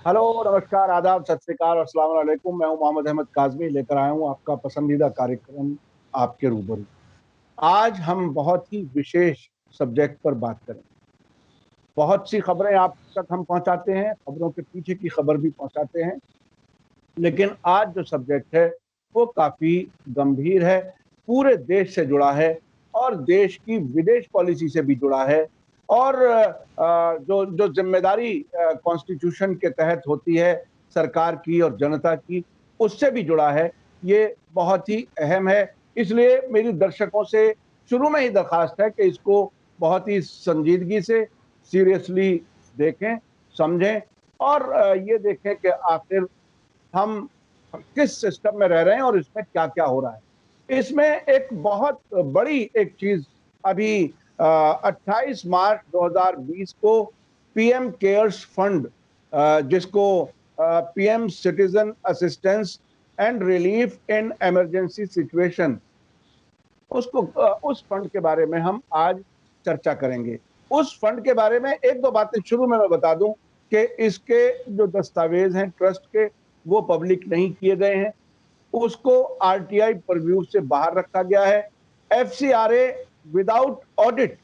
Hello, नमस्कार, आदाब, सत श्री अकाल और अस्सलाम वालेकुम। मैं हूं मोहम्मद अहमद काज़मी, लेकर आया हूं आपका पसंदीदा कार्यक्रम आपके रूबरू। आज हम बहुत ही विशेष सब्जेक्ट पर बात करें। बहुत सी खबरें आप तक हम पहुंचाते हैं, खबरों के पीछे की खबर भी पहुंचाते हैं, लेकिन आज जो सब्जेक्ट है वो काफ़ी गंभीर है, पूरे देश से जुड़ा है और देश की विदेश पॉलिसी से भी जुड़ा है और जो जो जिम्मेदारी कॉन्स्टिट्यूशन के तहत होती है सरकार की और जनता की, उससे भी जुड़ा है। ये बहुत ही अहम है, इसलिए मेरी दर्शकों से शुरू में ही दरख्वास्त है कि इसको बहुत ही संजीदगी से, सीरियसली देखें, समझें और ये देखें कि आखिर हम किस सिस्टम में रह रहे हैं और इसमें क्या-क्या हो रहा है। इसमें एक बहुत बड़ी एक चीज़ अभी 28 मार्च 2020 को पीएम केयर्स फंड, जिसको PM citizen assistance and relief in emergency situation, उसको उस फंड के बारे में हम आज चर्चा करेंगे। उस फंड के बारे में एक दो बातें शुरू में मैं बता दूं कि इसके जो दस्तावेज हैं ट्रस्ट के, वो पब्लिक नहीं किए गए हैं। उसको आरटीआई परव्यू से बाहर रखा गया है। एफसीआरए विदाउट ऑडिट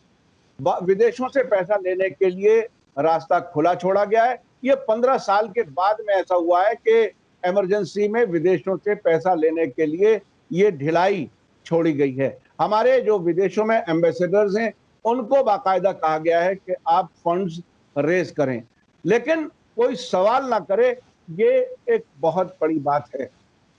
विदेशों से पैसा लेने के लिए रास्ता खुला छोड़ा गया है। ये 15 साल के बाद में ऐसा हुआ है कि इमरजेंसी में विदेशों से पैसा लेने के लिए ये ढिलाई छोड़ी गई है। हमारे जो विदेशों में एम्बेसडर्स हैं, उनको बाकायदा कहा गया है कि आप फंड्स रेज करें, लेकिन कोई सवाल ना करे, ये एक बहुत बड़ी बात है।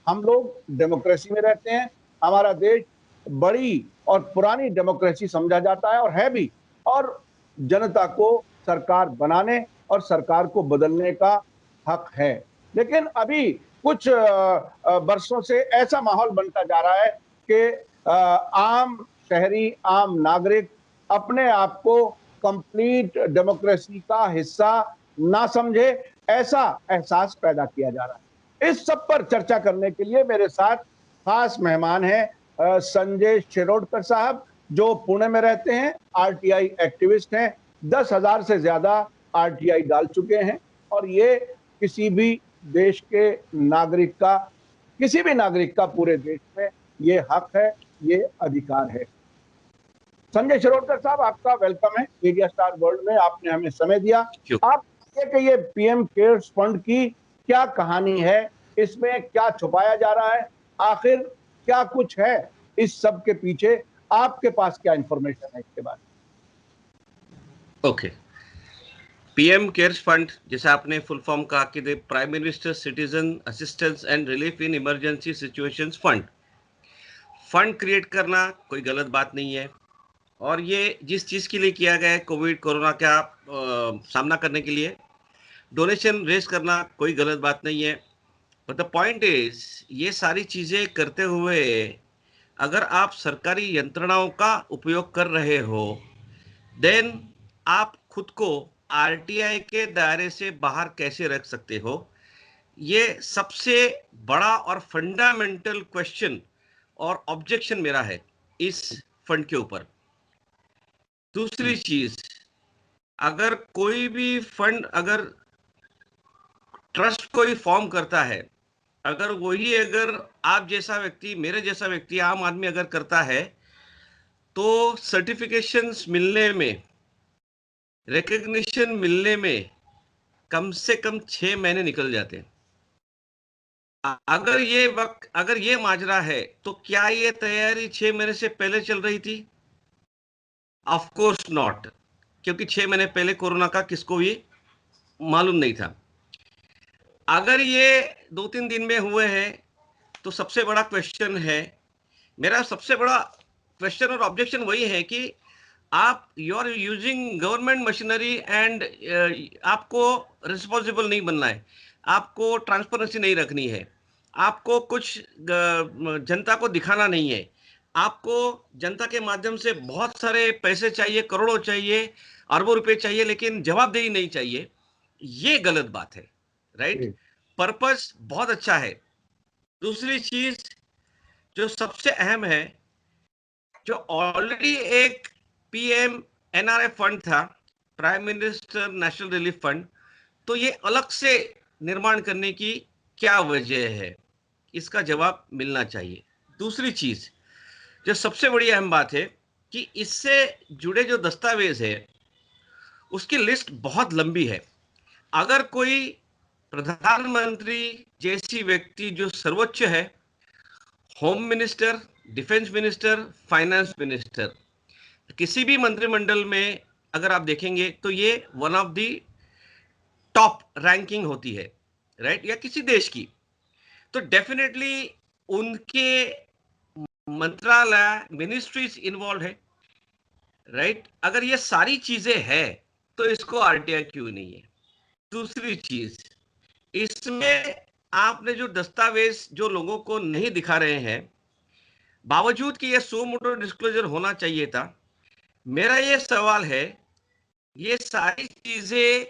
हम लोग डेमोक्रेसी में रहते हैं, हमारा देश बड़ी और पुरानी डेमोक्रेसी समझा जाता है और है भी, और जनता को सरकार बनाने और सरकार को बदलने का हक है। लेकिन अभी कुछ बरसों से ऐसा माहौल बनता जा रहा है कि आम शहरी, आम नागरिक अपने आप को कंप्लीट डेमोक्रेसी का हिस्सा ना समझे, ऐसा एहसास पैदा किया जा रहा है। इस सब पर चर्चा करने के लिए मेरे साथ खास मेहमान हैं संजय शिरोडकर साहब, जो पुणे में रहते हैं, आरटीआई एक्टिविस्ट हैं, 10,000 से ज्यादा आरटीआई डाल चुके हैं और ये किसी भी देश के नागरिक का, किसी भी नागरिक का पूरे देश में ये हक है, ये अधिकार है। संजय शिरोडकर साहब, आपका वेलकम है मीडिया स्टार वर्ल्ड में, आपने हमें समय दिया। आप कि ये पीएम केयर्स फंड की क्या कहानी है, इसमें क्या छुपाया जा रहा है, आखिर क्या कुछ है इस सब के पीछे, आपके पास क्या इंफॉर्मेशन है इसके बारे में? ओके, पीएम केयर्स फंड, जैसे आपने फुल फॉर्म कहा कि prime minister citizen assistance and relief in emergency situations fund create करना कोई गलत बात नहीं है। और ये जिस चीज़ के लिए किया गया है, कोविड कोरोना का सामना करने के लिए डोनेशन रेज करना कोई गलत बात नहीं है। बट द पॉइंट इज, ये सारी चीज़ें करते हुए अगर आप सरकारी यंत्रणाओं का उपयोग कर रहे हो, देन आप खुद को आरटीआई के दायरे से बाहर कैसे रख सकते हो? ये सबसे बड़ा और फंडामेंटल क्वेश्चन और ऑब्जेक्शन मेरा है इस फंड के ऊपर। दूसरी चीज, अगर कोई भी फंड, अगर ट्रस्ट कोई फॉर्म करता है, अगर आप जैसा व्यक्ति, मेरे जैसा व्यक्ति, आम आदमी अगर करता है, तो सर्टिफिकेशंस मिलने में, रिकग्निशन मिलने में कम से कम 6 महीने निकल जाते हैं। अगर ये माजरा है, तो क्या ये तैयारी 6 महीने से पहले चल रही थी? ऑफ कोर्स नॉट, क्योंकि 6 महीने पहले कोरोना का किसको भी मालूम नहीं था। अगर ये 2-3 दिन में हुए हैं, तो सबसे बड़ा क्वेश्चन है, मेरा सबसे बड़ा क्वेश्चन और ऑब्जेक्शन वही है कि आप you are using government machinery and आपको रिस्पॉन्सिबल नहीं बनना है, आपको ट्रांसपेरेंसी नहीं रखनी है, आपको कुछ जनता को दिखाना नहीं है, आपको जनता के माध्यम से बहुत सारे पैसे चाहिए, करोड़ों चाहिए, अरबों रुपए चाहिए, लेकिन जवाबदेही नहीं चाहिए। ये गलत बात है, राइट? पर्पस बहुत अच्छा है। दूसरी चीज जो सबसे अहम है, जो ऑलरेडी एक पीएम एनआरएफ फंड था, prime minister national relief fund, तो ये अलग से निर्माण करने की क्या वजह है, इसका जवाब मिलना चाहिए। दूसरी चीज जो सबसे बड़ी अहम बात है कि इससे जुड़े जो दस्तावेज है उसकी लिस्ट बहुत लंबी है। अगर कोई प्रधानमंत्री जैसी व्यक्ति जो सर्वोच्च है, home minister, defence minister, finance minister, किसी भी मंत्रिमंडल में अगर आप देखेंगे तो ये one of the top ranking होती है, राइट, या किसी देश की, तो डेफिनेटली उनके मंत्रालय, मिनिस्ट्रीज इन्वॉल्व है, राइट। अगर ये सारी चीजें हैं तो इसको आरटीआई क्यों नहीं है? दूसरी चीज, इसमें आपने जो दस्तावेज जो लोगों को नहीं दिखा रहे हैं, बावजूद कि ये सो मोटो डिस्क्लोजर होना चाहिए था, मेरा ये सवाल है, ये सारी चीजें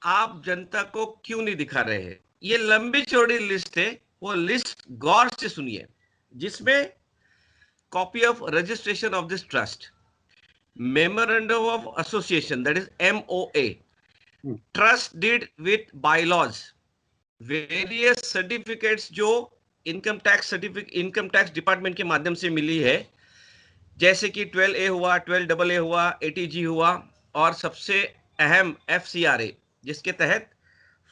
आप जनता को क्यों नहीं दिखा रहे हैं? ये लंबी चौड़ी लिस्ट है, वो लिस्ट गौर से सुनिए, जिसमें copy of registration of this trust, memorandum of association that is MOA, trust deed with bylaws, various certificates जो इनकम टैक्स डिपार्टमेंट के माध्यम से मिली है, जैसे कि 12A हुआ, 12AA हुआ, ATG हुआ, और सबसे अहम FCRA, जिसके तहत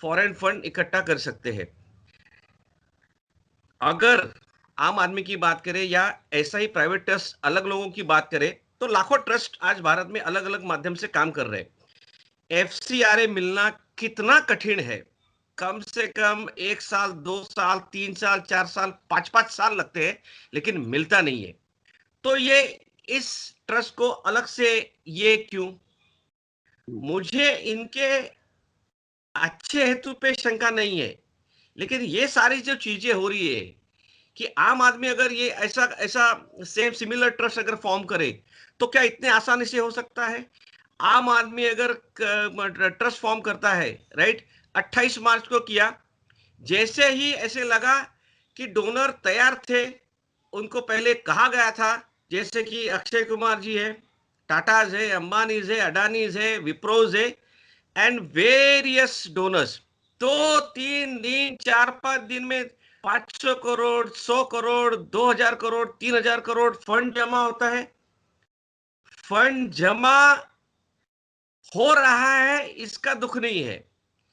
फॉरेन फंड इकट्ठा कर सकते हैं। अगर आम आदमी की बात करें या ऐसा ही प्राइवेट ट्रस्ट अलग लोगों की बात करें, तो लाखों ट्रस्ट आज भारत में अलग अलग माध्यम से काम कर रहे हैं। FCRA मिलना कितना कठिन है, कम से कम 1 साल, 2 साल, 3 साल, 4 साल, 5 साल लगते हैं, लेकिन मिलता नहीं है। तो ये इस ट्रस्ट को अलग से ये क्यों? मुझे इनके अच्छे हेतु पे शंका नहीं है, लेकिन ये सारी जो चीजें हो रही है कि आम आदमी अगर ये ऐसा ऐसा सेम सिमिलर ट्रस्ट अगर फॉर्म करे तो क्या इतने आसानी से हो सकता है? आम आदमी अगर ट्रस्ट फॉर्म करता है, राइट, 28 मार्च को किया, जैसे ही ऐसे लगा कि डोनर तैयार थे, उनको पहले कहा गया था, जैसे कि अक्षय कुमार जी है, टाटाज है, अंबानीज है, अडानीज है, विप्रोज है, एंड वेरियस डोनर्स, 2 3 दिन 4 5 दिन में 500 करोड़, 100 करोड़, 2000 करोड़, 3000 करोड़ फंड जमा होता है। फंड जमा हो रहा है, इसका दुख नहीं है,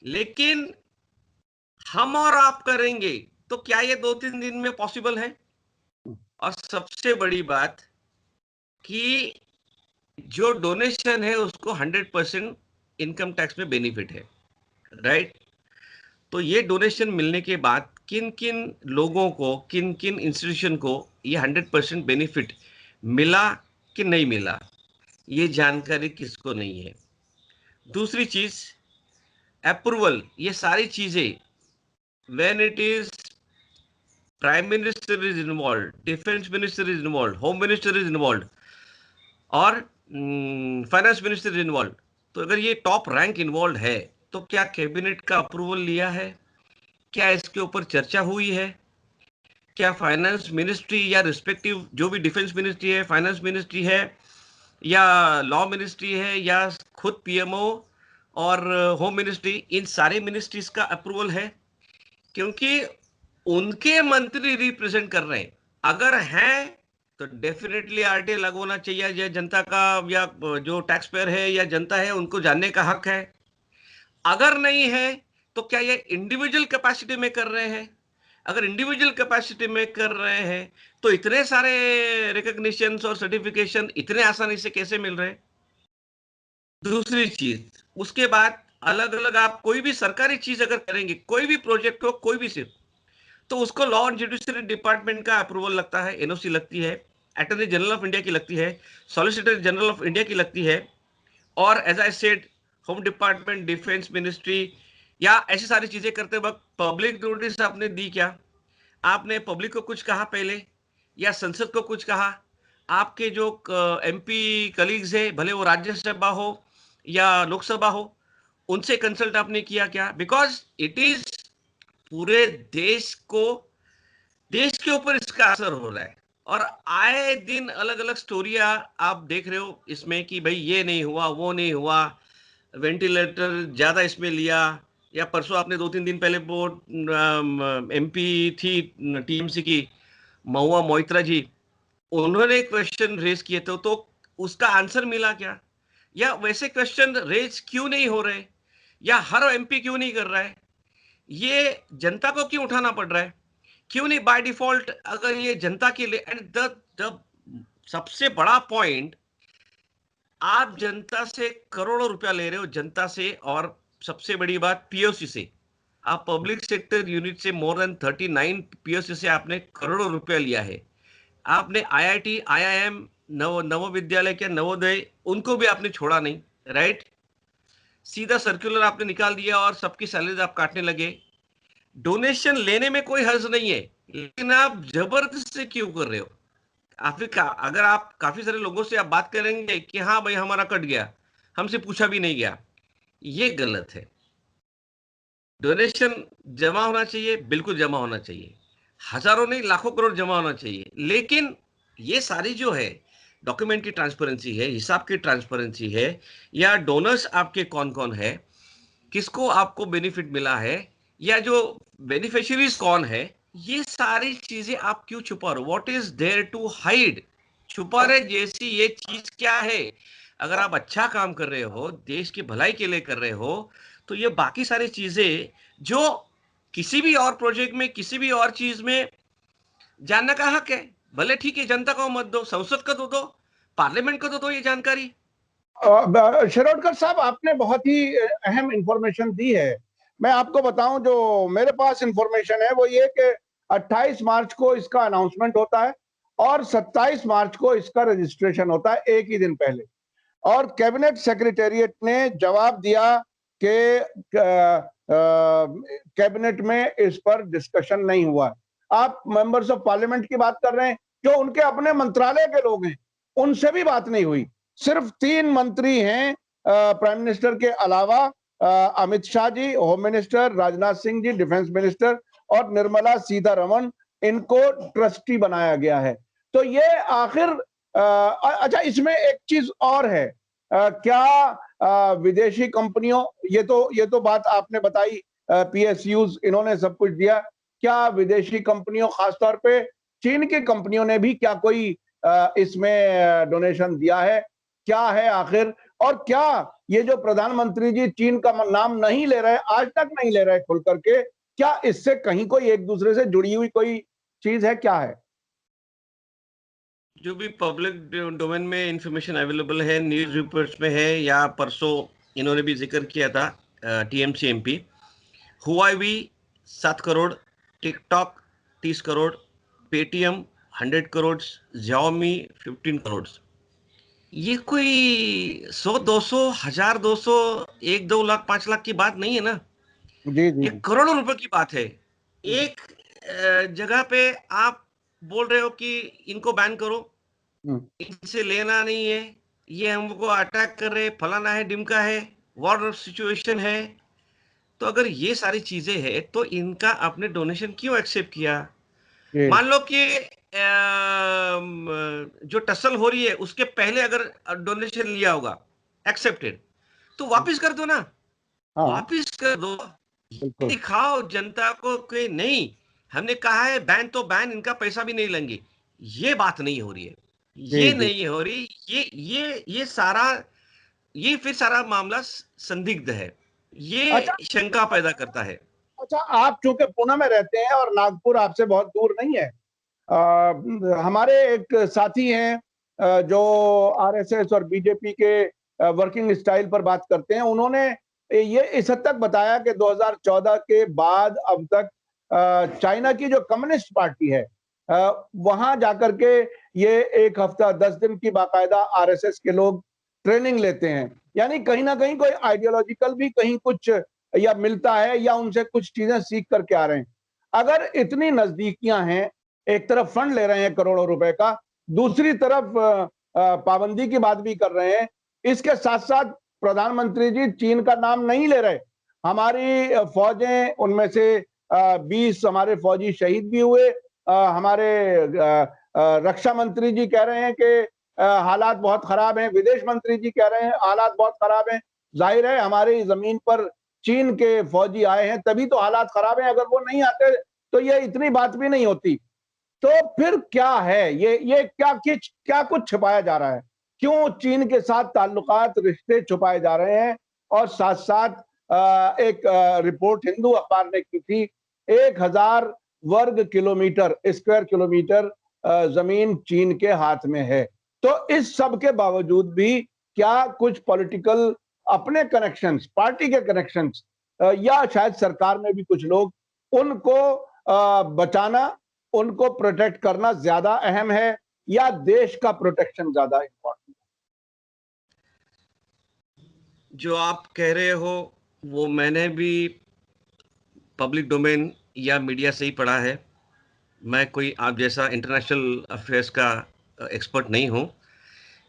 लेकिन हम और आप करेंगे तो क्या ये 2 3 दिन में पॉसिबल है? और सबसे बड़ी बात कि जो डोनेशन है उसको 100% इनकम टैक्स में बेनिफिट है, राइट। तो ये डोनेशन मिलने के बाद किन किन लोगों को, किन किन इंस्टीट्यूशन को ये 100% बेनिफिट मिला कि नहीं मिला, ये जानकारी किसको नहीं है। दूसरी चीज, अप्रूवल, ये सारी चीजें when it is prime minister is involve, defence minister is involve, home minister is involve, और फाइनेंस मिनिस्टर इज इन्वॉल्व, तो अगर ये टॉप रैंक इन्वॉल्व है तो क्या कैबिनेट का अप्रूवल लिया है? क्या इसके ऊपर चर्चा हुई है? क्या फाइनेंस मिनिस्ट्री या रिस्पेक्टिव जो भी डिफेंस मिनिस्ट्री है, फाइनेंस मिनिस्ट्री है, या लॉ मिनिस्ट्री है, या खुद PMO और होम मिनिस्ट्री, इन सारे मिनिस्ट्रीज का अप्रूवल है? क्योंकि उनके मंत्री रिप्रेजेंट कर रहे हैं। अगर हैं तो डेफिनेटली आरटीआई लागू होना चाहिए, या जनता का, या जो टैक्स पेयर है या जनता है उनको जानने का हक है। अगर नहीं है तो क्या ये इंडिविजुअल कैपेसिटी में कर रहे हैं? अगर इंडिविजुअल कैपेसिटी में कर रहे हैं तो इतने सारे रिकॉग्निशंस और सर्टिफिकेशन इतने आसानी से कैसे मिल रहे हैं? दूसरी चीज, उसके बाद अलग अलग आप कोई भी सरकारी चीज अगर करेंगे, कोई भी प्रोजेक्ट हो, कोई भी सिर्फ, तो उसको लॉ एंड जुडिशरी डिपार्टमेंट का अप्रूवल लगता है, NOC लगती है, अटॉर्नी जनरल ऑफ इंडिया की लगती है, सॉलिसिटर जनरल ऑफ इंडिया की लगती है, और as I said, home department, defence ministry, या ऐसी सारी चीजें करते वक्त पब्लिक नोटिस आपने दी क्या? आपने पब्लिक को कुछ कहा पहले, या संसद को कुछ कहा? आपके जो MP कलीग्स है, भले वो राज्यसभा हो या लोकसभा हो, उनसे कंसल्ट आपने किया क्या? बिकॉज इट इज पूरे देश के ऊपर इसका असर हो रहा है, और आए दिन अलग अलग स्टोरिया आप देख रहे हो इसमें कि भाई ये नहीं हुआ, वो नहीं हुआ, वेंटिलेटर ज्यादा इसमें लिया, या परसों आपने 2-3 दिन पहले वो एमपी थी टीएमसी की महुआ मोइत्रा जी, उन्होंने क्वेश्चन रेज किए थे, तो उसका आंसर मिला क्या? या वैसे क्वेश्चन रेज क्यों नहीं हो रहे, या हर एमपी क्यों नहीं कर रहा है? ये जनता को क्यों उठाना पड़ रहा है? क्यों नहीं बाय डिफॉल्ट, अगर ये जनता के लिए, एंड द सबसे बड़ा पॉइंट, आप जनता से करोड़ों रुपया ले रहे हो, जनता से, और सबसे बड़ी बात पीओसी से, आप पब्लिक सेक्टर यूनिट से मोर देन 39 पीओसी से आपने करोड़ों रुपया लिया है। आपने आईआईटी, आईआईएम, नवोविद्यालय के नवोदय, उनको भी आपने छोड़ा नहीं, राइट? सीधा सर्कुलर आपने निकाल दिया और सबकी सैलरी आप काटने लगे। डोनेशन लेने में कोई हर्ज नहीं है, लेकिन आप जबरदस्ती क्यों कर रहे हो? अगर आप काफी सारे लोगों से आप बात करेंगे कि हाँ भाई हमारा कट गया, हमसे पूछा भी नहीं गया, ये गलत है। डोनेशन जमा होना चाहिए, बिल्कुल जमा होना चाहिए, हजारों नहीं लाखों करोड़ जमा होना चाहिए, लेकिन ये सारी जो है डॉक्यूमेंट की ट्रांसपेरेंसी है, हिसाब की ट्रांसपेरेंसी है, या डोनर्स आपके कौन कौन है, किसको आपको बेनिफिट मिला है, या जो बेनिफिशियरीज कौन है, ये सारी चीजें आप क्यों छुपा रहे हो? What is there to hide? छुपा रहे जैसी ये चीज क्या है? अगर आप अच्छा काम कर रहे हो, देश की भलाई के लिए कर रहे हो, तो ये बाकी सारी चीजें जो किसी भी और प्रोजेक्ट में, किसी भी और चीज में जानने का हक है। भले ठीक है, जनता को मत दो, संसद को तो दो, पार्लियामेंट को तो दो ये जानकारी। शिरोडकर साहब, आपने बहुत ही अहम इंफॉर्मेशन दी है। मैं आपको बताऊं, जो मेरे पास इंफॉर्मेशन है वो ये कि 28 मार्च को इसका अनाउंसमेंट होता है और 27 मार्च को इसका रजिस्ट्रेशन होता है, एक ही दिन पहले। और कैबिनेट सेक्रेटेरिएट ने जवाब दिया कि कैबिनेट में इस पर डिस्कशन नहीं हुआ। आप मेंबर्स ऑफ पार्लियामेंट की बात कर रहे हैं, जो उनके अपने मंत्रालय के लोग हैं, उनसे भी बात नहीं हुई। सिर्फ 3 मंत्री हैं प्राइम मिनिस्टर के अलावा, Amit Shah ji home minister, Rajnath Singh ji defence minister, और निर्मला सीतारमण, इनको ट्रस्टी बनाया गया है। तो ये आखिर अच्छा, इसमें एक चीज और है, क्या विदेशी कंपनियों, ये तो बात आपने बताई, पीएसयूज इन्होंने सब कुछ दिया, क्या विदेशी कंपनियों, खासतौर पे चीन की कंपनियों ने भी क्या कोई इसमें डोनेशन दिया है? क्या है आखिर? और क्या ये जो प्रधानमंत्री जी चीन का नाम नहीं ले रहे, आज तक नहीं ले रहे खुल करके, क्या इससे कहीं कोई एक दूसरे से जुड़ी हुई कोई चीज है, क्या है? जो भी पब्लिक डोमेन में इंफॉर्मेशन अवेलेबल है, न्यूज रिपोर्ट्स में है, या परसों इन्होंने भी जिक्र किया था TMC MP, Huawei 7 crore, TikTok 30 crore, Paytm 100 crore, Xiaomi 15 crore. ये कोई 100, 200, 1000, 200, 1, 2 लाख, 5 लाख की बात नहीं है ना। जी जी ये जी। करोड़ों रुपए की बात है। एक जगह पे आप बोल रहे हो कि इनको बैन करो, इनसे लेना नहीं है, ये हमको अटैक कर रहे, फलाना है, डिमका है, वॉर सिचुएशन है। तो अगर ये सारी चीजें है, तो इनका आपने डोनेशन क्यों एक्सेप्ट किया? जी मान लो कि जो टसल हो रही है उसके पहले अगर डोनेशन लिया होगा, एक्सेप्टेड, तो वापस कर दो ना, हाँ, वापस कर दो। ये बिल्कुल। दिखाओ जनता को कि नहीं, हमने कहा है बैन तो बैन, इनका पैसा भी नहीं लेंगे। ये बात नहीं हो रही है, जी ये जी। नहीं हो रही। ये सारा, ये फिर सारा मामला संदिग्ध है, अच्छा, ये शंका पैदा करता है। अच्छा, आप चूंकि पुणे में रहते हैं और नागपुर आपसे बहुत दूर नहीं है, हमारे एक साथी हैं जो आरएसएस और बीजेपी के वर्किंग स्टाइल पर बात करते हैं। उन्होंने ये इस हद तक बताया कि 2014 के बाद अब तक चाइना की जो कम्युनिस्ट पार्टी है, वहां जाकर के ये 1 हफ्ता 10 दिन की बाकायदा आरएसएस के लोग ट्रेनिंग लेते हैं। यानी कहीं ना कहीं कोई आइडियोलॉजिकल भी कहीं कुछ या मिलता है, या उनसे कुछ चीजें सीख करके आ रहे हैं। अगर इतनी नजदीकियां हैं, एक तरफ फंड ले रहे हैं करोड़ों रुपए का, दूसरी तरफ पाबंदी की बात भी कर रहे हैं, इसके साथ साथ प्रधानमंत्री जी चीन का नाम नहीं ले रहे। हमारी फौजें, उनमें से 20 हमारे फौजी शहीद भी हुए। हमारे रक्षा मंत्री जी कह रहे हैं कि हालात बहुत खराब हैं, विदेश मंत्री जी कह रहे हैं हालात बहुत खराब हैं। जाहिर है हमारी जमीन पर चीन के फौजी आए हैं तभी तो हालात खराब हैं, अगर वो नहीं आते तो ये इतनी बात भी नहीं होती। तो फिर क्या है ये क्या कुछ छिपाया जा रहा है? क्यों चीन के साथ ताल्लुकात, रिश्ते छुपाए जा रहे हैं? और साथ साथ एक रिपोर्ट हिंदू अखबार ने की थी, 1000 वर्ग किलोमीटर, स्क्वायर किलोमीटर जमीन चीन के हाथ में है। तो इस सब के बावजूद भी क्या कुछ पॉलिटिकल अपने कनेक्शंस, पार्टी के कनेक्शंस, या शायद सरकार में भी कुछ लोग, उनको बचाना, उनको प्रोटेक्ट करना ज्यादा अहम है या देश का प्रोटेक्शन ज्यादा इंपॉर्टेंट? जो आप कह रहे हो वो मैंने भी पब्लिक डोमेन या मीडिया से ही पढ़ा है। मैं कोई आप जैसा इंटरनेशनल अफेयर्स का एक्सपर्ट नहीं हूँ,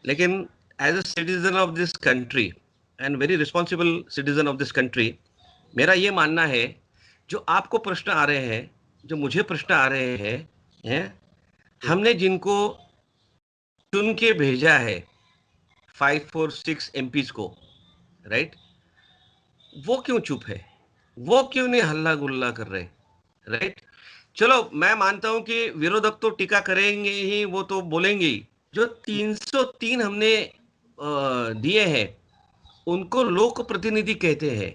लेकिन as a citizen of this country and very responsible citizen of this country, मेरा ये मानना है जो आपको प्रश्न आ रहे हैं, जो मुझे प्रश्न आ रहे हैं, हमने जिनको चुन के भेजा है 546 एमपीज को, राइट, वो क्यों चुप है? वो क्यों नहीं हल्ला गुल्ला कर रहे? राइट, चलो मैं मानता हूं कि विरोधक तो टीका करेंगे ही, वो तो बोलेंगे ही। जो 303 हमने दिए हैं उनको लोक प्रतिनिधि कहते हैं।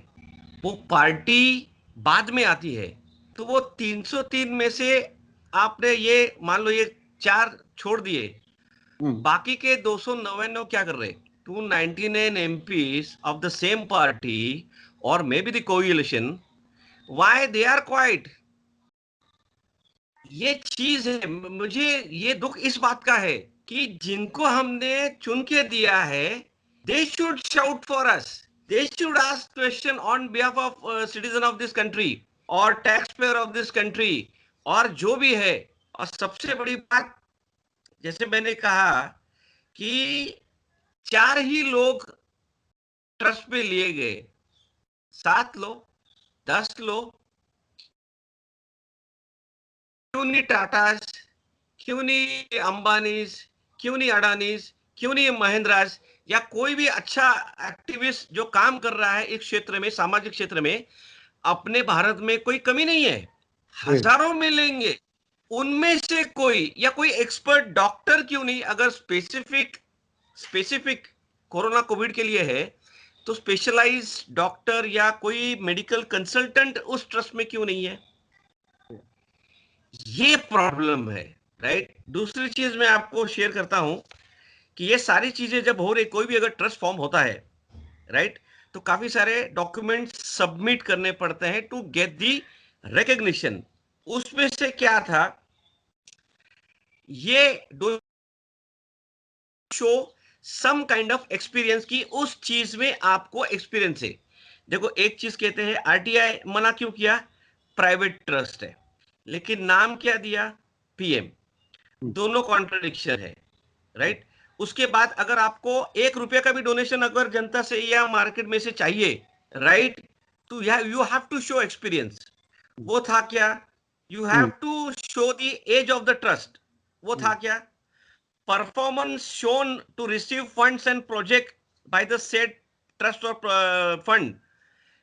वो पार्टी बाद में आती है। तो वो 303 में से आपने ये मान लो ये 4 छोड़ दिए, बाकी के 299 क्या कर रहे? 299 MPs of the same party or maybe the coalition, why they are quiet? ये चीज है, मुझे ये दुख इस बात का है कि जिनको हमने चुन के दिया है, they should shout for us, they should ask question on behalf of citizen of this country or taxpayer of this country और जो भी है। और सबसे बड़ी बात, जैसे मैंने कहा कि 4 ही लोग ट्रस्ट पे लिए गए, 7 लो, 10 लो, क्यों नहीं टाटास, क्यों नहीं अंबानीज, क्यों नहीं अडानीज, क्यों नहीं महिंद्रास, या कोई भी अच्छा एक्टिविस्ट जो काम कर रहा है इस क्षेत्र में, सामाजिक क्षेत्र में। अपने भारत में कोई कमी नहीं है, हजारों मिलेंगे, उनमें से कोई या कोई एक्सपर्ट डॉक्टर क्यों नहीं? अगर स्पेसिफिक कोरोना कोविड के लिए है तो स्पेशलाइज डॉक्टर या कोई मेडिकल कंसल्टेंट उस ट्रस्ट में क्यों नहीं है? ये प्रॉब्लम है, राइट। दूसरी चीज मैं आपको शेयर करता हूं कि ये सारी चीजें जब हो रही, कोई भी अगर ट्रस्ट फॉर्म होता है, राइट, तो काफी सारे डॉक्यूमेंट्स सबमिट करने पड़ते हैं टू गेट दी रिकग्निशन। उसमें से क्या था, ये to show some kind of experience की उस चीज में आपको एक्सपीरियंस है। देखो एक चीज कहते हैं, आरटीआई मना क्यों किया? प्राइवेट ट्रस्ट है, लेकिन नाम क्या दिया? पीएम। दोनों कॉन्ट्रडिक्शन है, राइट। उसके बाद अगर आपको 1 रुपये का भी डोनेशन अगर जनता से या मार्केट में से चाहिए, राइट, तो you have to show experience. वो था क्या? You have to show the age of the trust. वो था क्या? performance shown to receive funds and project by the said trust or fund,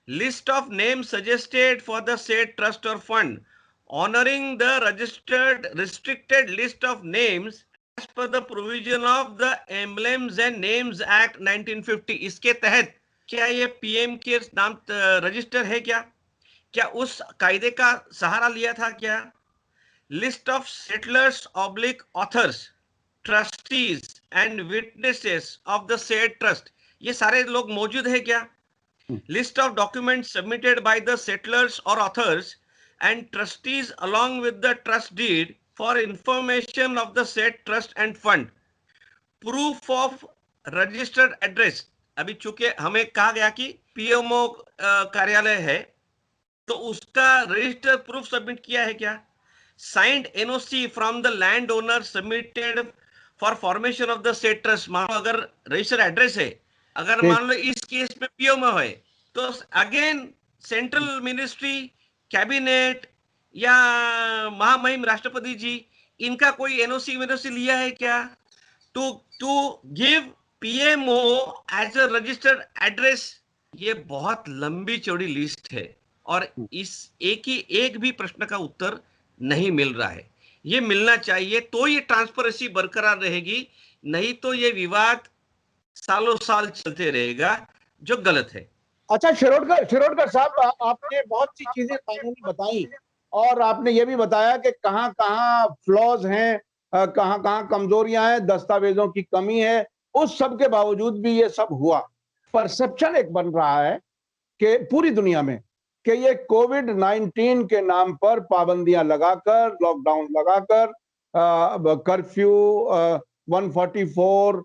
list of names suggested for the said trust or fund, honoring the registered restricted list of names as per the provision of the emblems and names act 1950। इसके तहत क्या ये PM के नाम register है क्या? क्या उस कायदे का सहारा लिया था क्या? List of settlers oblique authors, trustees and witnesses of the said trust, ये सारे लोग मौजूद है क्या? List of documents submitted by the settlers और authors and trustees along with the trust deed for information of the said trust and fund, proof of registered address. अभी चूंकि हमें कहा गया कि पीएमओ कार्यालय है, तो उसका रजिस्टर प्रूफ सबमिट किया है क्या? Signed NOC from the land owner submitted for formation of the set trust. मान लो अगर रजिस्टर एड्रेस है, अगर मान लो इस केस में पीओ है, तो अगेन सेंट्रल मिनिस्ट्री, कैबिनेट या महामहिम राष्ट्रपति जी, इनका कोई एनओसी लिया है क्या to give PMO as a registered address? ये बहुत लंबी चौड़ी लिस्ट है और इस एक भी प्रश्न का उत्तर नहीं मिल रहा है। ये मिलना चाहिए तो ये ट्रांसपेरेंसी बरकरार रहेगी, नहीं तो ये विवाद सालों साल चलते रहेगा, जो गलत है। अच्छा, शिरोडकर साहब, आपने बहुत सी चीजें कानूनी बताई और आपने ये भी बताया कि कहाँ कहाँ फ्लॉज हैं, कहाँ कहाँ कमजोरियां हैं, दस्तावेजों की कमी है। उस सब के बावजूद भी ये सब हुआ। परसेप्शन एक बन रहा है कि पूरी दुनिया में कि ये कोविड-19 के नाम पर पाबंदियां लगाकर, लॉकडाउन लगाकर, कर्फ्यू, 144,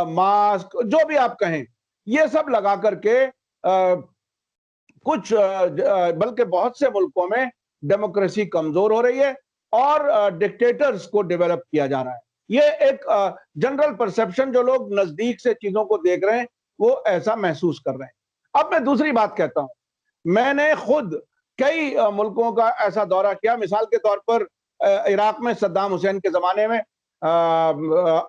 मास्क, जो भी आप कहें, ये सब लगा करके कुछ बल्कि बहुत से मुल्कों में डेमोक्रेसी कमजोर हो रही है और डिक्टेटर्स को डेवलप किया जा रहा है। ये एक जनरल परसेप्शन, जो लोग नजदीक से चीजों को देख रहे हैं वो ऐसा महसूस कर रहे हैं। अब मैं दूसरी बात कहता हूं, मैंने खुद कई मुल्कों का ऐसा दौरा किया। मिसाल के तौर पर इराक में सद्दाम हुसैन के जमाने में,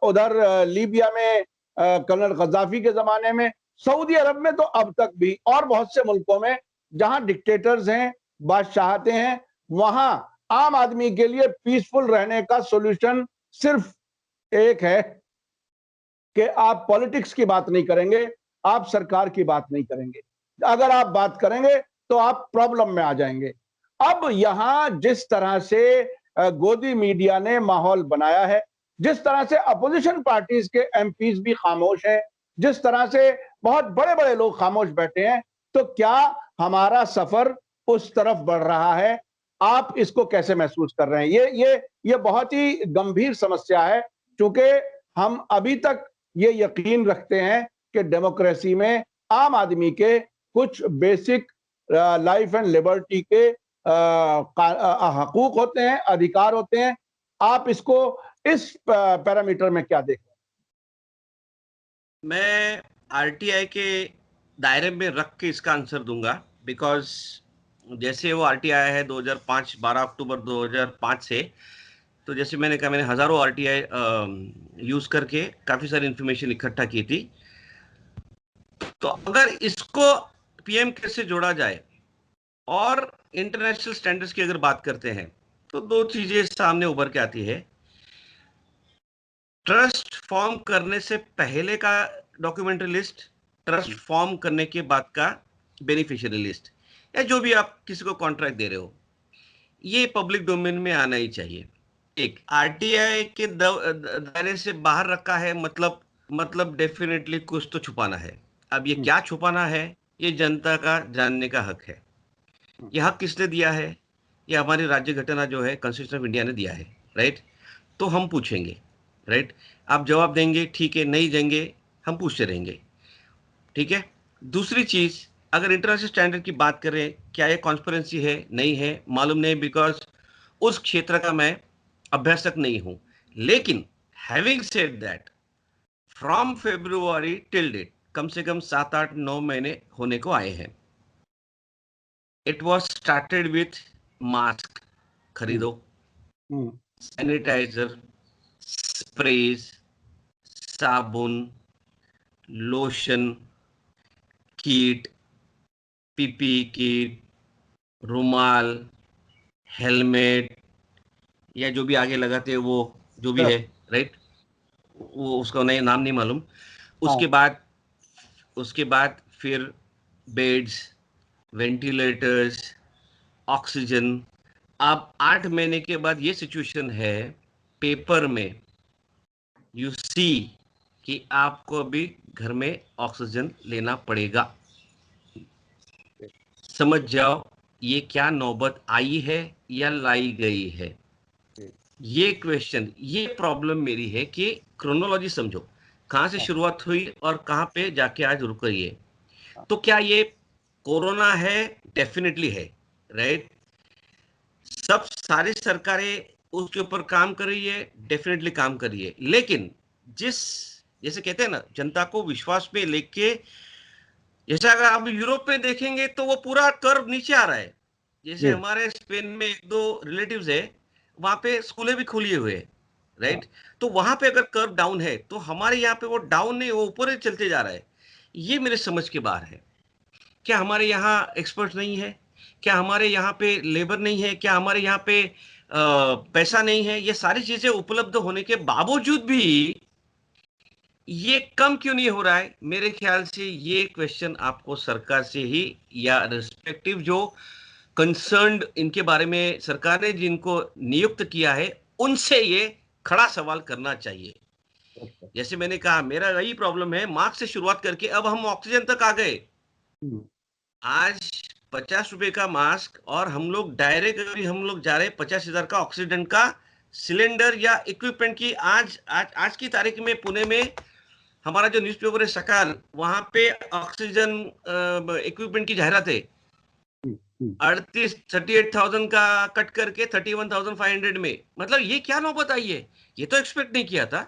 उधर लीबिया में कर्नल गद्दाफी के जमाने में, सऊदी अरब में तो अब तक भी, और बहुत से मुल्कों में जहां डिक्टेटर्स हैं, बादशाहते हैं, वहां आम आदमी के लिए पीसफुल रहने का सॉल्यूशन सिर्फ एक है कि आप पॉलिटिक्स की बात नहीं करेंगे, आप सरकार की बात नहीं करेंगे। अगर आप बात करेंगे तो आप प्रॉब्लम में आ जाएंगे। अब यहां जिस तरह से गोदी मीडिया ने माहौल बनाया है, जिस तरह से अपोजिशन पार्टीज के एमपीज भी खामोश हैं, जिस तरह से बहुत बड़े बड़े लोग खामोश बैठे हैं, तो क्या हमारा सफर उस तरफ बढ़ रहा है? आप इसको कैसे महसूस कर रहे हैं? ये बहुत ही गंभीर समस्या है, क्योंकि हम अभी तक ये यकीन रखते हैं कि डेमोक्रेसी में आम आदमी के कुछ बेसिक लाइफ एंड लिबर्टी के हकूक होते हैं, अधिकार होते हैं। आप इसको इस पैरामीटर में क्या देखते हैं? मैं आरटीआई के दायरे में रख के इसका आंसर दूंगा, बिकॉज जैसे वो आरटीआई है 2005, 12 अक्टूबर 2005 से, तो जैसे मैंने कहा, मैंने हजारों आरटीआई यूज करके काफी सारी इंफॉर्मेशन इकट्ठा की थी। तो अगर इसको पीएम केयर से जोड़ा जाए और इंटरनेशनल स्टैंडर्ड्स की अगर बात करते हैं, तो दो चीजें सामने उभर के आती है। ट्रस्ट फॉर्म करने से पहले का डॉक्यूमेंट्री लिस्ट, ट्रस्ट फॉर्म करने के बाद का बेनिफिशियरी लिस्ट, या जो भी आप किसी को कॉन्ट्रैक्ट दे रहे हो, ये पब्लिक डोमेन में आना ही चाहिए। एक आरटीआई के दायरे से बाहर रखा है, मतलब डेफिनेटली कुछ तो छुपाना है। अब ये क्या छुपाना है, ये जनता का जानने का हक है। ये हक किसने दिया है? ये हमारी राज्य घटना जो है, कॉन्स्टिट्यूशन ऑफ इंडिया ने दिया है, राइट? तो हम पूछेंगे, राइट? आप जवाब देंगे, ठीक है, नहीं देंगे, हम पूछते रहेंगे, ठीक है। दूसरी चीज, अगर इंटरनेशनल स्टैंडर्ड की बात करें, क्या ये कॉन्स्पिरेंसी है? नहीं है, मालूम नहीं, बिकॉज उस क्षेत्र का मैं अभ्यासक नहीं हूं। लेकिन having said that, from February till date कम से कम 7, 8, 9 महीने होने को आए हैं। It was started with mask खरीदो, सैनिटाइजर, स्प्रेज, साबुन, लोशन, किट, पीपी किट, रुमाल, हेलमेट, या जो भी आगे लगाते हैं वो जो भी है, राइट? वो उसका नहीं, नाम नहीं मालूम। उसके बाद फिर बेड्स, वेंटिलेटर्स, ऑक्सीजन। अब 8 महीने के बाद ये सिचुएशन है, पेपर में यू सी कि आपको अभी घर में ऑक्सीजन लेना पड़ेगा। समझ जाओ ये क्या नौबत आई है या लाई गई है। ये क्वेश्चन, ये प्रॉब्लम मेरी है कि क्रोनोलॉजी समझो, कहां से शुरुआत हुई और कहां पे जाके आज रुक रही है। तो क्या ये कोरोना है? डेफिनेटली है, राइट? सब सारी सरकारें उसके ऊपर काम कर रही है, डेफिनेटली काम कर रही है। लेकिन जैसे कहते हैं ना, जनता को विश्वास पे लेके, जैसे अगर आप यूरोप में देखेंगे तो वो पूरा कर्व नीचे आ रहा है। जैसे हमारे स्पेन में एक दो रिलेटिव्स है, वहां पे स्कूलें भी खुली हुए है, राइट? तो वहां पे अगर कर्व डाउन है, तो हमारे यहाँ पे वो डाउन नहीं, वो ऊपर ही चलते जा रहा है। ये मेरे समझ के बाहर है। क्या हमारे यहाँ एक्सपर्ट नहीं है? क्या हमारे यहाँ पे लेबर नहीं है? क्या हमारे यहाँ पे पैसा नहीं है? ये सारी चीजें उपलब्ध होने के बावजूद भी ये कम क्यों नहीं हो रहा है? मेरे ख्याल से ये क्वेश्चन आपको सरकार से ही या रिस्पेक्टिव जो कंसर्न्ड इनके बारे में सरकार ने जिनको नियुक्त किया है उनसे ये खड़ा सवाल करना चाहिए। अच्छा। जैसे मैंने कहा मेरा यही प्रॉब्लम है, मार्क्स से शुरुआत करके अब हम ऑक्सीजन तक आ गए। हम्म, आज 50 रुपए का मास्क और हम लोग डायरेक्ट अभी हम लोग जा रहे हैं 50,000 का ऑक्सीजन का सिलेंडर या इक्विपमेंट की। आज की तारीख में पुणे में हमारा जो न्यूज़पेपर है सकाल, वहां पे ऑक्सीजन इक्विपमेंट की जाहिरात है। हम्म, हम्म, 38,000 का कट करके 31,500 में। मतलब ये क्या नौबत आई है? ये तो एक्सपेक्ट नहीं किया था।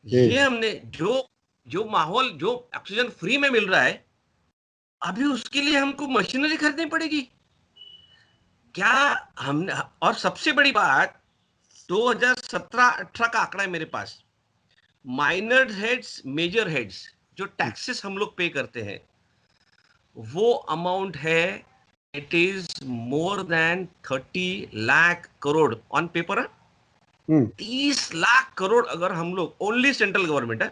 जी, ये हमने जो जो माहौल जो ऑक्सीजन फ्री में मिल रहा है, अभी उसके लिए हमको मशीनरी खरीदनी पड़ेगी क्या? हमने और सबसे बड़ी बात 2017-18 का आंकड़ा है मेरे पास। माइनर हेड्स, मेजर हेड्स जो टैक्सेस हम लोग पे करते हैं, वो अमाउंट है, it is more than 30 lakh crore on paper. 30 lakh crore अगर हम लोग, ओनली सेंट्रल गवर्नमेंट है,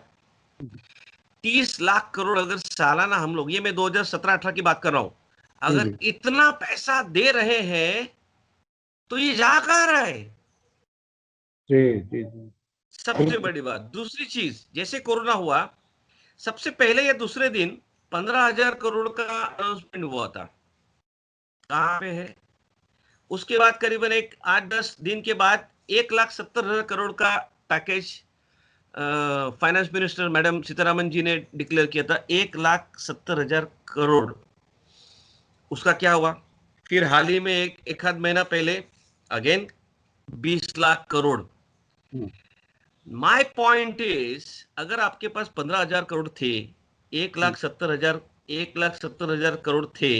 30 लाख करोड़ अगर सालाना हम लोग, ये मैं 2017-18 की बात कर रहा हूं, जी, अगर जी, इतना पैसा दे रहे हैं तो ये जा कहां रहा है? जी, जी, जी, सबसे बिल्कुल। बड़ी बात। दूसरी चीज, जैसे कोरोना हुआ, सबसे पहले या दूसरे दिन 15,000 करोड़ का अनाउंसमेंट हुआ था। कहां पे है? उसके बाद करीबन एक 8-10 दिन के बाद 1,70,000 करोड़ का package finance minister madam Sitharaman ji ने डिक्लेयर किया था, 1,70,000 करोड़। उसका क्या हुआ? फिर हाल ही में एक आध महीना पहले again 20 lakh crore. Hmm, my point is, अगर आपके पास 15,000 करोड़ थे, एक हम्म, लाख सत्तर हजार 1,70,000 करोड़ थे,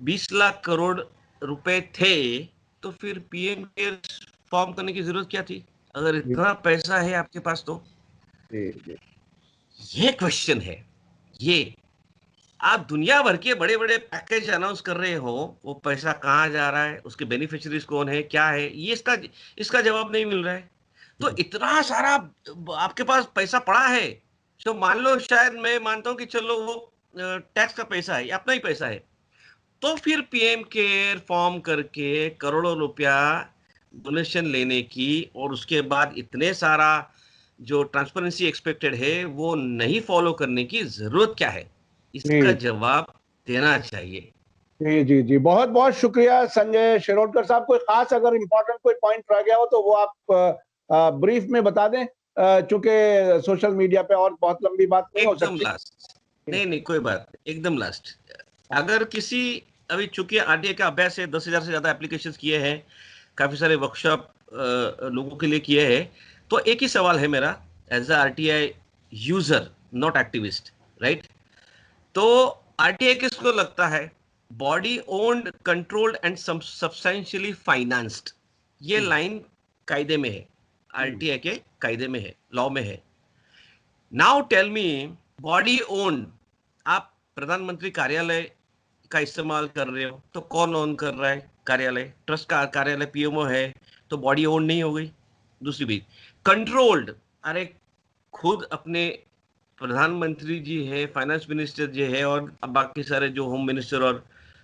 20 लाख करोड़ रुपए थे, तो फिर पीएम केयर्स फॉर्म करने की जरूरत क्या थी अगर जी, इतना पैसा है आपके पास तो? जी, जी, ये क्वेश्चन है। ये आप दुनिया भर के बड़े बड़े पैकेज अनाउंस कर रहे हो, वो पैसा कहाँ जा रहा है, उसके बेनिफिशियरीज कौन है, क्या है, ये इसका इसका जवाब नहीं मिल रहा है। तो हम्म, इतना सारा आपके पास पैसा पड़ा है, तो मान लो, शायद मैं मानता हूं कि चलो वो टैक्स का पैसा है या अपना ही पैसा है, तो फिर पीएम केयर फॉर्म करके करोड़ों रुपया डोनेशन लेने की, और उसके बाद इतने सारा जो ट्रांसपेरेंसी एक्सपेक्टेड है वो नहीं फॉलो करने की जरूरत क्या है? इसका जी, जवाब देना चाहिए। जी, जी, जी, बहुत बहुत शुक्रिया संजय शिरोडकर साहब। कोई खास अगर इम्पोर्टेंट कोई पॉइंट रह गया हो तो वो आप ब्रीफ में बता दें, चूंकि सोशल मीडिया पे और बहुत लंबी बात नहीं हो एकदम सकती। लास्ट, नहीं नहीं कोई बात नहीं, एकदम लास्ट। अगर किसी, अभी चूंकि आरटीआई का अभ्यास है, 10,000 से ज्यादा एप्लीकेशन किए हैं, काफी सारे वर्कशॉप लोगों के लिए किए हैं, तो एक ही सवाल है मेरा, as a RTI user, not activist, right? तो आरटीआई किसको लगता है? Body owned, controlled and substantially financed. ये हम्म, लाइन कायदे में है, हम्म, आरटीआई के कायदे में है, लॉ में है। Now tell me, body own, आप प्रधानमंत्री कार्यालय का इस्तेमाल कर रहे हो तो कौन ओन कर रहा है? कार्यालय, ट्रस्ट का कार्यालय पीएमओ है, तो बॉडी ओन नहीं हो गई। दूसरी बात, कंट्रोल्ड, अरे खुद अपने प्रधानमंत्री जी है, फाइनेंस मिनिस्टर जी है, और बाकी सारे जो होम मिनिस्टर और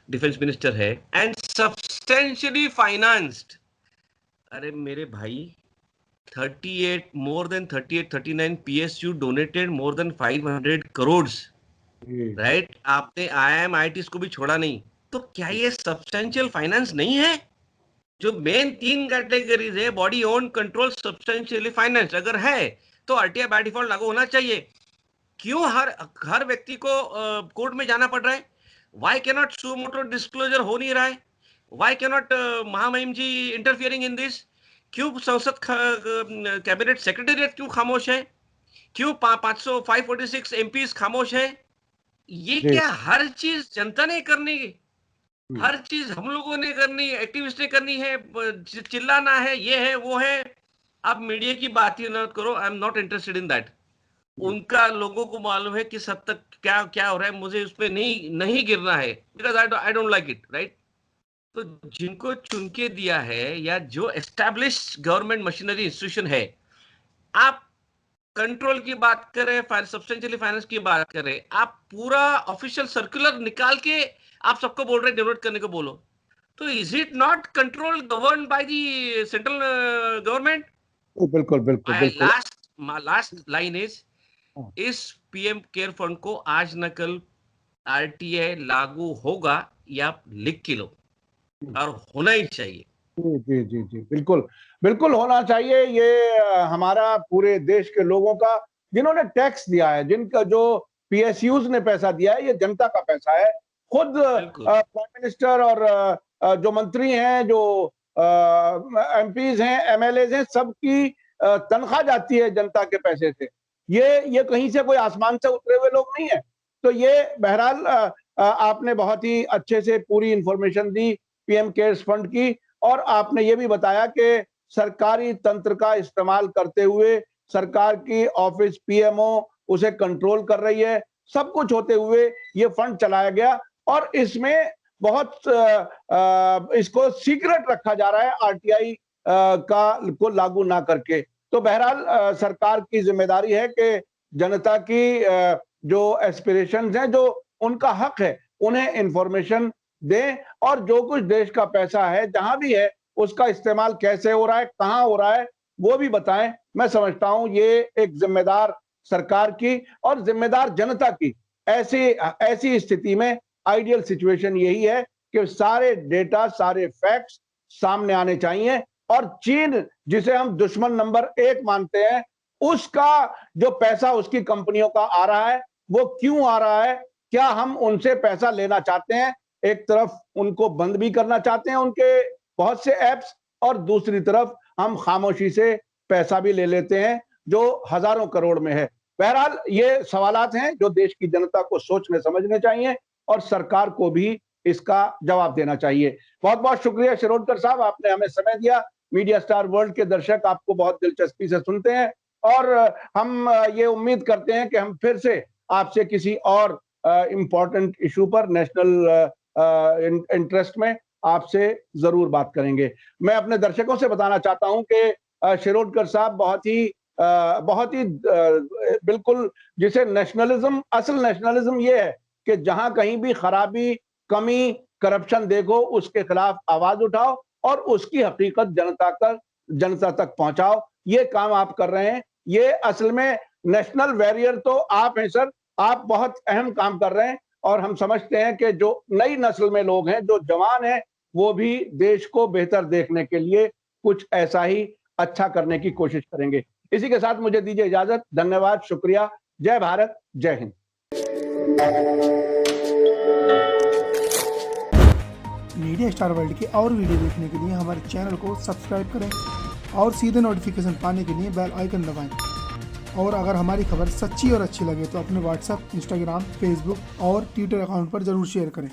डिफेंस मिनिस्टर है, एंड सब्सटेंशियली फाइनेंस्ड। अरे मेरे भाई, 38, more than 38, 39 PSU donated more than 500 crores, जी, राइट? आपने आईआईएम आईआईटीज को भी छोड़ा नहीं, तो क्या ये सब्सटेंशियल फाइनेंस नहीं है? जो मेन तीन कैटेगरीज है, body own, control, substantially finance, अगर है तो आरटीआई बाय डिफॉल्ट लागू होना चाहिए। क्यों हर हर व्यक्ति को कोर्ट में जाना पड़ रहा है? वाई कैनॉट सू मोटो डिस्क्लोजर हो नहीं रहा है? वाई कैनॉट महामहिम जी इंटरफियरिंग इन दिस? क्यों संसद कैबिनेट सेक्रेटेरिएट क्यों खामोश है? क्यों 546 एमपीज खामोश है? ये जी, क्या हर चीज जनता ने करनी? हम्म, हर चीज हम लोगों ने करनी, एक्टिविस्ट ने करनी है, चिल्लाना है, ये है वो है। आप मीडिया की बात ही ना करो, I am not interested in that. उनका लोगों को मालूम है कि सब तक क्या क्या हो रहा है, मुझे उस पर नहीं नहीं गिरना है, because I don't like it, right. तो जिनको चुन के दिया है या जो एस्टैब्लिश गवर्नमेंट मशीनरी इंस्टीट्यूशन है, आप कंट्रोल की बात करें, सब्सटेंशियली फाइनेंस की बात करें, आप पूरा ऑफिशियल सर्कुलर निकाल के आप सबको बोल रहे हैं डेवलप करने को बोलो, तो is it not control govern by the central government? बिल्कुल बिल्कुल बिल्कुल। लास्ट लाइन इज, हाँ, इस पीएम केयर फंड को आज न कल आरटीआई लागू होगा, या आप लिख के लो, और होना ही चाहिए। जी जी जी जी, बिल्कुल बिल्कुल होना चाहिए। ये हमारा पूरे देश के लोगों का, जिन्होंने टैक्स दिया है, जिनका जो पीएसयूज ने पैसा दिया है, ये जनता का पैसा है। खुद बिल्कुल प्राइम मिनिस्टर और जो मंत्री हैं, जो एमपीज हैं, एमएलएज हैं, सबकी तनख्वाह जाती है जनता के पैसे से। ये कहीं से कोई आसमान से उतरे हुए लोग नहीं है। तो ये बहरहाल आपने बहुत ही अच्छे से पूरी इंफॉर्मेशन दी पीएम केयर्स फंड की, और आपने ये भी बताया कि सरकारी तंत्र का इस्तेमाल करते हुए सरकार की ऑफिस पीएमओ उसे कंट्रोल कर रही है। सब कुछ होते हुए ये फंड चलाया गया, और इसमें बहुत इसको सीक्रेट रखा जा रहा है आरटीआई का को लागू ना करके। तो बहरहाल सरकार की जिम्मेदारी है कि जनता की जो एस्पिरेशंस हैं, जो उनका हक है, उन्हें इंफॉर्मेशन दें, और जो कुछ देश का पैसा है, जहां भी है, उसका इस्तेमाल कैसे हो रहा है, कहां हो रहा है, वो भी बताएं। मैं समझता हूं ये एक जिम्मेदार सरकार की और जिम्मेदार जनता की ऐसी ऐसी स्थिति में आइडियल सिचुएशन यही है कि सारे डेटा, सारे फैक्ट्स सामने आने चाहिए, और चीन, जिसे हम दुश्मन नंबर 1 मानते हैं, उसका जो पैसा उसकी कंपनियों का आ रहा है, वो क्यों आ रहा है? क्या हम उनसे पैसा लेना चाहते हैं? एक तरफ उनको बंद भी करना चाहते हैं उनके बहुत से ऐप्स, और दूसरी तरफ हम खामोशी से पैसा भी ले लेते हैं, जो हजारों करोड़ में है। बहरहाल ये सवालात हैं जो देश की जनता को सोचने समझने चाहिए, और सरकार को भी इसका जवाब देना चाहिए। बहुत बहुत शुक्रिया शिरोडकर साहब, आपने हमें समय दिया। मीडिया स्टार वर्ल्ड के दर्शक आपको बहुत दिलचस्पी से सुनते हैं, और हम ये उम्मीद करते हैं कि हम फिर से आपसे किसी और इम्पोर्टेंट इशू पर, नेशनल इंटरेस्ट में आपसे जरूर बात करेंगे। मैं अपने दर्शकों से बताना चाहता हूं कि शिरोडकर साहब बहुत ही बिल्कुल, जिसे नेशनलिज्म, असल नेशनलिज्म ये है कि जहां कहीं भी खराबी, कमी, करप्शन देखो, उसके खिलाफ आवाज उठाओ और उसकी हकीकत जनता तक पहुंचाओ। ये काम आप कर रहे हैं। ये असल में नेशनल वॉरियर तो आप हैं सर, आप बहुत अहम काम कर रहे हैं, और हम समझते हैं कि जो नई नस्ल में लोग हैं, जो जवान हैं, वो भी देश को बेहतर देखने के लिए कुछ ऐसा ही अच्छा करने की कोशिश करेंगे। इसी के साथ मुझे दीजिए इजाजत। धन्यवाद, शुक्रिया। जय भारत, जय हिंद। मीडिया स्टार वर्ल्ड के और वीडियो देखने के लिए हमारे चैनल को सब्सक्राइब करें, और सीधे नोटिफिकेशन पाने के लिए बेल आइकन दबाएं। और अगर हमारी खबर सच्ची और अच्छी लगे तो अपने व्हाट्सएप, इंस्टाग्राम, फेसबुक और ट्विटर अकाउंट पर जरूर शेयर करें।